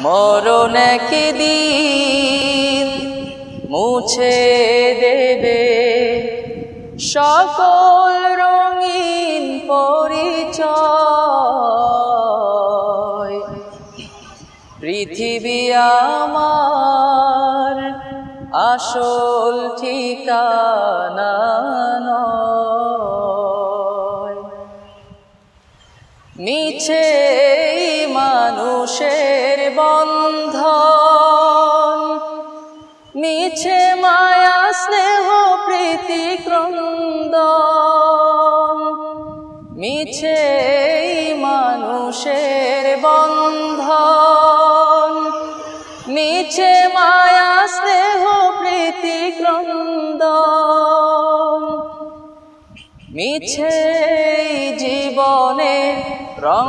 মরণ একদিন মুছে দেবে সকল রঙিন পরিচয়। পৃথিবী আমার আসল ঠিকানা নয়। মিছে মানুষের বন্ধন, মিছে মায়া স্নেহ প্রীতি ক্রন্দন। মিছে মানুষের বন্ধন, মিছে মায়া স্নেহ প্রীতি ক্রন্দন। মিছে জীবনের রং